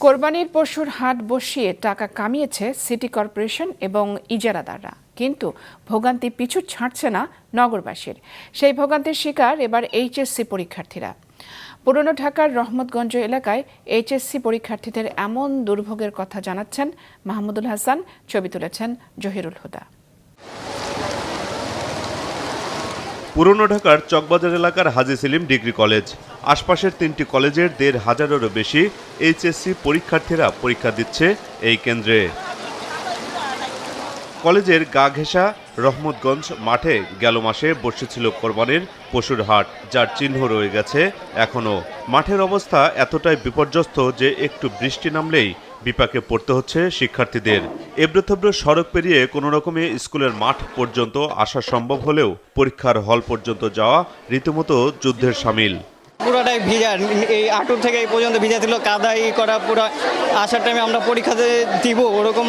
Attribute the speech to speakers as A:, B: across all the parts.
A: কোরবানির পশুর হাট বসিয়ে টাকা কামিয়েছে সিটি কর্পোরেশন এবং ইজারাদাররা, কিন্তু ভোগান্তি পিছু ছাড়ছে না নগরবাসীর। সেই ভোগান্তির শিকার এবার এইচএসসি পরীক্ষার্থীরা। পুরনো ঢাকার রহমতগঞ্জ এলাকায় এইচএসসি পরীক্ষার্থীদের এমন দুর্ভোগের কথা জানাচ্ছেন মাহমুদুল হাসান, ছবি তুলেছেন জহিরুল হুদা।
B: পুরনো ঢাকার চকবাজার এলাকার হাজী সেলিম ডিগ্রি কলেজ, আশপাশের 3টি কলেজের 1,500-এরও বেশি এইচএসসি পরীক্ষার্থীরা পরীক্ষা দিচ্ছে এই কেন্দ্রে। কলেজের গা ঘেঁষা রহমতগঞ্জ মাঠে গেল মাসে বসেছিল কোরবানির পশুর হাট, যার চিহ্ন রয়ে গেছে এখনও। মাঠের অবস্থা এতটাই বিপর্যস্ত যে একটু বৃষ্টি নামলেই বিপাকে পড়তে হচ্ছে শিক্ষার্থীদের। এবড়োথেবড়ো সড়ক পেরিয়ে কোনো রকমে স্কুলের মাঠ পর্যন্ত আসা সম্ভব হলেও পরীক্ষার হল পর্যন্ত যাওয়া রীতিমতো যুদ্ধের শামিল।
C: পুরোটাই ভিজা, এই আঁটুর থেকে এই পর্যন্ত ভিজা ছিল, কাদাই করা। পুরো আসার টাইমে আমরা পরীক্ষাতে দিব ওরকম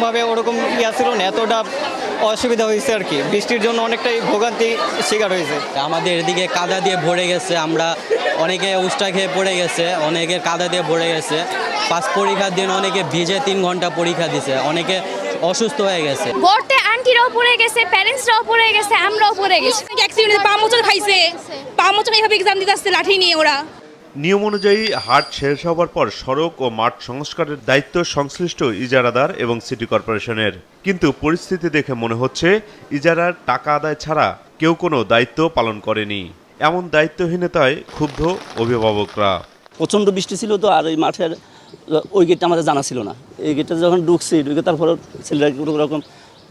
C: ইয়া ছিল না, এতটা অসুবিধা হয়েছে আর কি। বৃষ্টির জন্য অনেকটাই ভোগান্তি শিকার হয়েছে।
D: আমাদের এদিকে কাদা দিয়ে ভরে গেছে, আমরা অনেকে উষ্টা খেয়ে পড়ে গেছে, অনেকের কাদা দিয়ে ভরে গেছে। ফার্স্ট পরীক্ষার দিন অনেকে ভিজে 3 ঘন্টা পরীক্ষা দিছে, অনেকে অসুস্থ হয়ে গেছে।
E: গর্তে আন্টিরাও পড়ে গেছে, প্যারেন্টসরাও পড়ে গেছে, আমরাও পড়ে গেছি।
F: অ্যাক্সিডেন্টে পা মোচড় খাইছে, পা মোচড় এইভাবে এক্সাম দিতে আসছে লাঠি নিয়ে ওরা।
B: নিয়ম অনুযায়ী হাট শেষ হওয়ার পর সড়ক ও মাঠ সংস্কারের দায়িত্ব সংশ্লিষ্ট ইজারাদার এবং সিটি কর্পোরেশনের, কিন্তু পরিস্থিতি দেখে মনে হচ্ছে ইজারার টাকা আদায় ছাড়া কেউ কোনো দায়িত্ব পালন করেনি। এমন দায়িত্বহীনতায় ক্ষুব্ধ অভিভাবকরা।
G: প্রচণ্ড বৃষ্টি ছিল তো, আর ওই মাঠের ওই গেটটা আমাদের জানা ছিল না। এই গেটটা যখন ঢুকছি, ঢুকে তারপর ছেলেরা কোনো রকম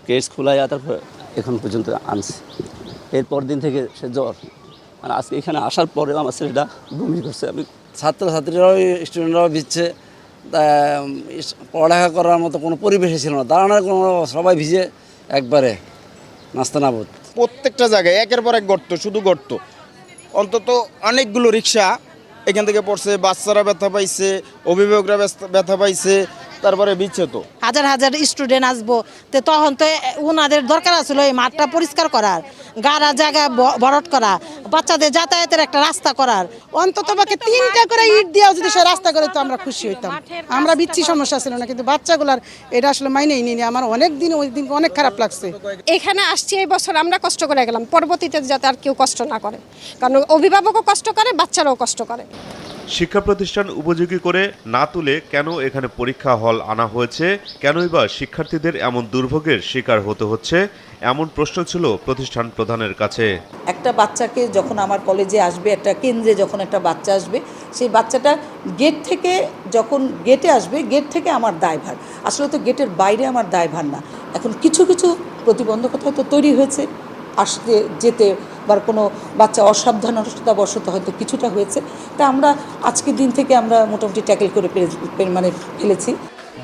G: কেস খোলায় তারপর এখন পর্যন্ত আনছে। এরপর দিন থেকে সে জ্বর, মানে আজকে এখানে আসার পরেও আমার ছেলেটা বমি করছে। আমি
H: ছাত্রছাত্রীরাও স্টুডেন্টরাও ভিজছে, পড়ালেখা করার মতো কোনো পরিবেশই ছিল না, দাঁড়ানোর কোনো, সবাই ভিজে একবারে নাস্তানাবুদ।
I: প্রত্যেকটা জায়গায় একের পর এক গর্ত, শুধু গর্ত। অন্তত অনেকগুলো রিক্সা এখান থেকে পড়ছে, বাচ্চারা ব্যথা পাইছে, অভিভাবকরা ব্যথা পাইছে, তারপরে বিচ্ছে তো
J: হাজার হাজার স্টুডেন্ট আসবো, তো তখন তো ওনাদের দরকার ছিল এই মাঠটা পরিষ্কার করার, গাড়া জায়গা ভরাট করা, বাচ্চাদের যাতায়াতের একটা রাস্তা করার। অন্তত বাকি 3টা করে ইট দিয়েও যদি সে রাস্তা করে তো আমরা খুশি হইতাম। আমরা বিচ্ছি সমস্যা ছিল না, কিন্তু বাচ্চাগুলার এটা আসলে মাইনেই নিই। আমার অনেক দিন ওই দিন অনেক খারাপ লাগছে।
F: এখানে আসছি এই বছর আমরা কষ্ট করে গেলাম, পরবর্তীতে যাতে আর কেউ কষ্ট না করে, কারণ অভিভাবকও কষ্ট করে, বাচ্চারাও কষ্ট করে।
B: শিক্ষা প্রতিষ্ঠান উপযোগী করে না তুলে কেন এখানে পরীক্ষা হল আনা হয়েছে, কেনই বা শিক্ষার্থীদের এমন দুর্ভোগের শিকার হতে হচ্ছে, এমন প্রশ্ন ছিল প্রতিষ্ঠান প্রধানের কাছে।
K: একটা বাচ্চাকে যখন আমার কলেজে আসবে, একটা কেন্দ্রে যখন একটা বাচ্চা আসবে, সেই বাচ্চাটা গেট থেকে যখন গেটে আসবে, গেট থেকে আমার দায়ভার, আসলে তো গেটের বাইরে আমার দায়ভার না। এখন কিছু কিছু প্রতিবন্ধকতা হয়তো তৈরি হয়েছে, আসতে যেতে বা কোনো বাচ্চা অসাবধানতাবশত হয়তো কিছুটা হয়েছে, তা আমরা আজকের দিন থেকে আমরা মোটামুটি ট্যাকেল করে ফেলেছি।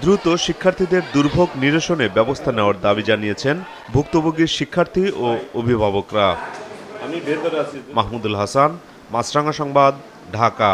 B: দ্রুত শিক্ষার্থীদের দুর্ভোগ নিরসনে ব্যবস্থা নেওয়ার দাবি জানিয়েছেন ভুক্তভোগী শিক্ষার্থী ও অভিভাবকরা। মাহমুদুল হাসান, মাছরাঙা সংবাদ, ঢাকা।